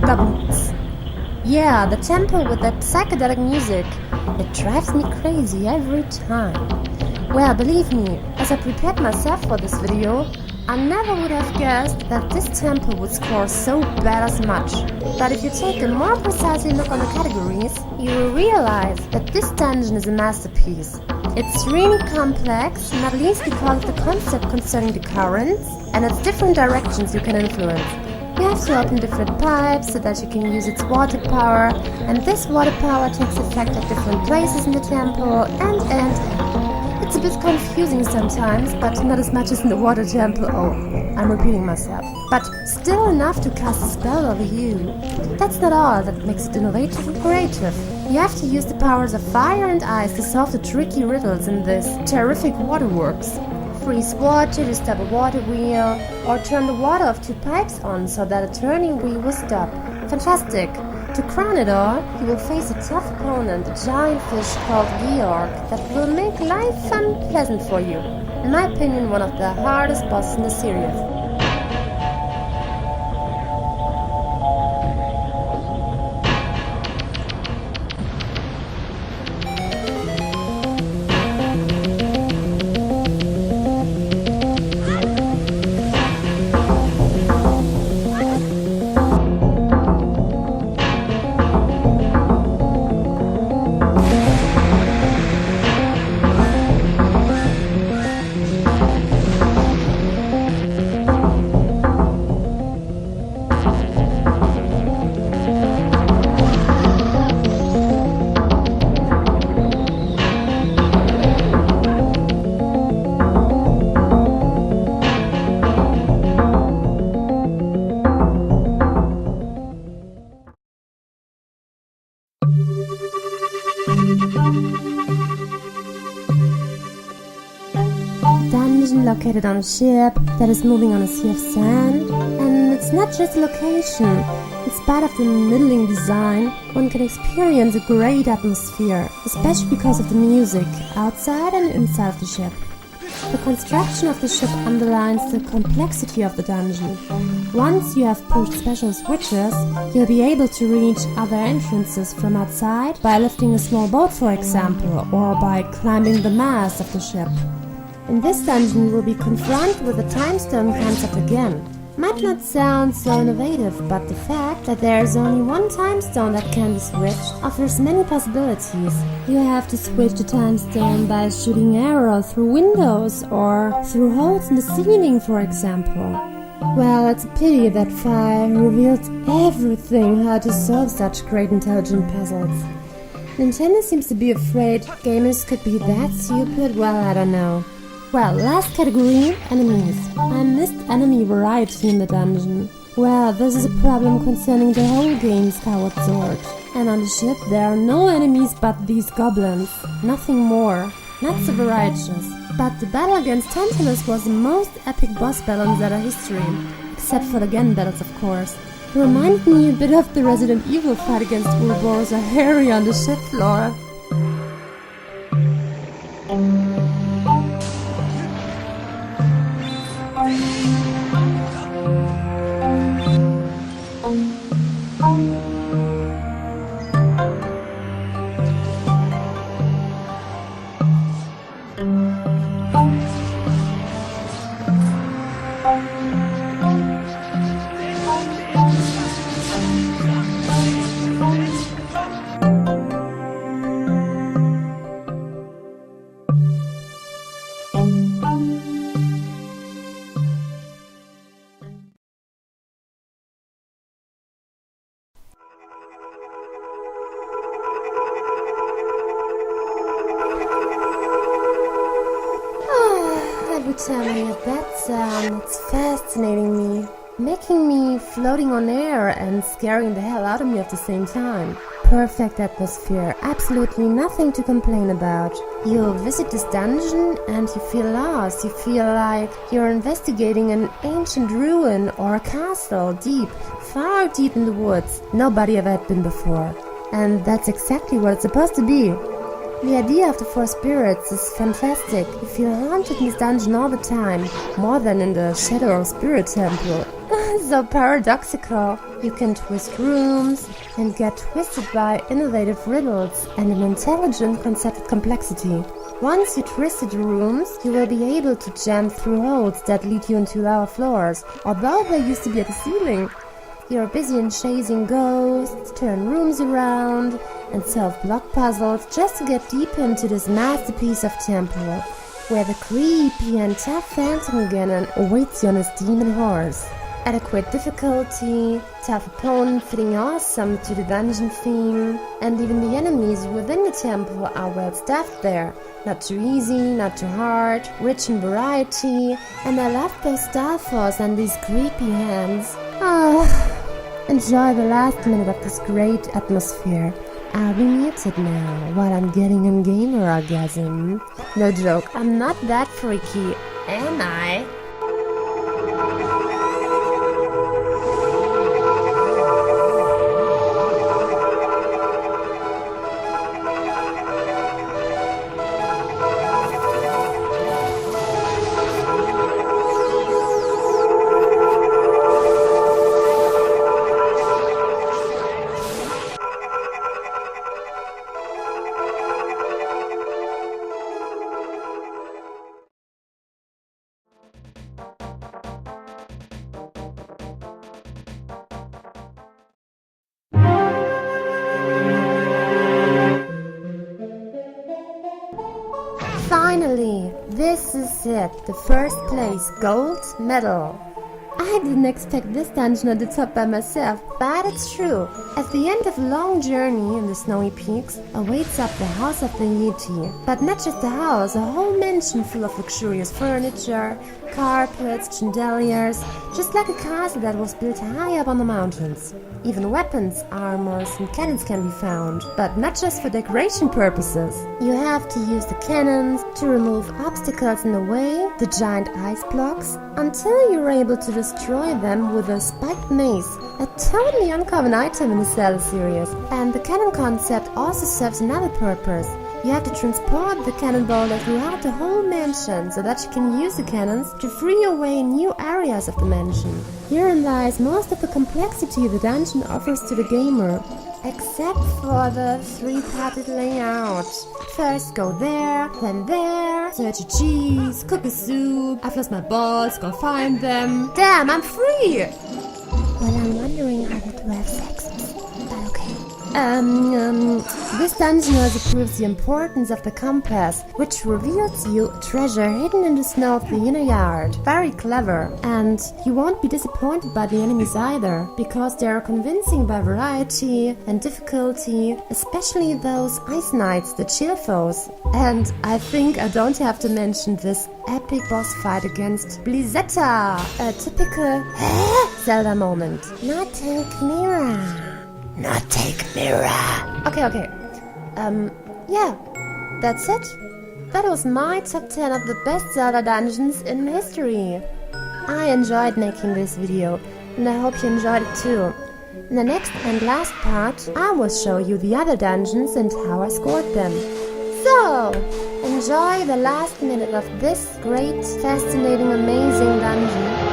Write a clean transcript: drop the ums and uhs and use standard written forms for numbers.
Doubles. Yeah, the tempo with that psychedelic music. It drives me crazy every time. Well, believe me, as I prepared myself for this video, I never would have guessed that this tempo would score so bad as much. But if you take a more precisely look on the categories, you will realize that this dungeon is a masterpiece. It's really complex, not least because of the concept concerning the currents and its different directions you can influence. You have to open different pipes so that you can use its water power, and this water power takes effect at different places in the temple, and it's a bit confusing sometimes, but not as much as in the water temple. Oh, I'm repeating myself. But still enough to cast a spell over you. That's not all that makes it innovative and creative. You have to use the powers of fire and ice to solve the tricky riddles in this terrific waterworks. Freeze water to stop a water wheel, or turn the water of two pipes on so that a turning wheel will stop. Fantastic! To crown it all, you will face a tough opponent, a giant fish called Georg, that will make life unpleasant for you. In my opinion, one of the hardest bosses in the series. Dungeon located on a ship that is moving on a sea of sand, and it's not just a location. In spite of the middling design, one can experience a great atmosphere, especially because of the music outside and inside of the ship. The construction of the ship underlines the complexity of the dungeon. Once you have pushed special switches, you'll be able to reach other entrances from outside by lifting a small boat, for example, or by climbing the mast of the ship. In this dungeon, you will be confronted with the time stone concept again. Might not sound so innovative, but the fact that there is only one time stone that can be switched offers many possibilities. You have to switch the time stone by shooting arrows through windows or through holes in the ceiling, for example. Well, it's a pity that fire revealed everything how to solve such great intelligent puzzles. Nintendo seems to be afraid gamers could be that stupid. Well, I don't know. Well, last category, enemies. I missed enemy variety in the dungeon. Well, this is a problem concerning the whole game, Skyward Sword. And on the ship there are no enemies but these goblins. Nothing more. Not so righteous. But the battle against Tantalus was the most epic boss battle in Zelda history. Except for the Gen battles, of course. It reminded me a bit of the Resident Evil fight against Ouroboros or Harry on the ship floor. Every time I hear that sound, it's fascinating me, making me floating on air and scaring the hell out of me at the same time. Perfect atmosphere, absolutely nothing to complain about. You visit this dungeon and you feel lost, you feel like you're investigating an ancient ruin or a castle deep, far deep in the woods. Nobody ever had been before. And that's exactly what it's supposed to be. The idea of the four spirits is fantastic. You feel haunted in this dungeon all the time, more than in the Shadow Spirit Temple. So paradoxical. You can twist rooms and get twisted by innovative riddles and an intelligent concepted complexity. Once you twisted the rooms, you will be able to jam through holes that lead you into lower floors, although they used to be at the ceiling. You're busy in chasing ghosts, turn rooms around, and solve block puzzles just to get deeper into this masterpiece of temple, where the creepy and tough Phantom Ganon awaits you on his demon horse. Adequate difficulty, tough opponent fitting awesome to the dungeon theme, and even the enemies within the temple are well stuffed there. Not too easy, not too hard, rich in variety, and I love those starfalls and these creepy hands. Enjoy the last minute of this great atmosphere. I'll be muted now while I'm getting a gamer orgasm. No joke, I'm not that freaky, am I? Finally, this is it, the first place gold medal. I didn't expect this dungeon at the top by myself, but it's true. At the end of a long journey in the snowy peaks awaits up the House of the Yeti. But not just the house, a whole mansion full of luxurious furniture, carpets, chandeliers, just like a castle that was built high up on the mountains. Even weapons, armors and cannons can be found, but not just for decoration purposes. You have to use the cannons to remove obstacles in the way, the giant ice blocks, until you're able to destroy them with a spiked mace, a totally uncommon item in the Zelda series. And the cannon concept also serves another purpose. You have to transport the cannonball throughout the whole mansion so that you can use the cannons to free your way in new areas of the mansion. Herein lies most of the complexity the dungeon offers to the gamer, except for the three-parted layout. First go there, then there, search a cheese, cook a soup, I've lost my balls, go find them. Damn, I'm free! Well, I'm wondering how to have sex. But okay. This dungeon also proves the importance of the compass, which reveals you treasure hidden in the snow of the inner yard. Very clever. And you won't be disappointed by the enemies either, because they are convincing by variety and difficulty, especially those ice knights, the chill foes. And I think I don't have to mention this epic boss fight against Blizzetta, a typical Zelda moment. Not take Mira. Not take mirror. Okay. Yeah, that's it. That was my top 10 of the best Zelda dungeons in history. I enjoyed making this video, and I hope you enjoyed it too. In the next and last part, I will show you the other dungeons and how I scored them. So, enjoy the last minute of this great, fascinating, amazing dungeon.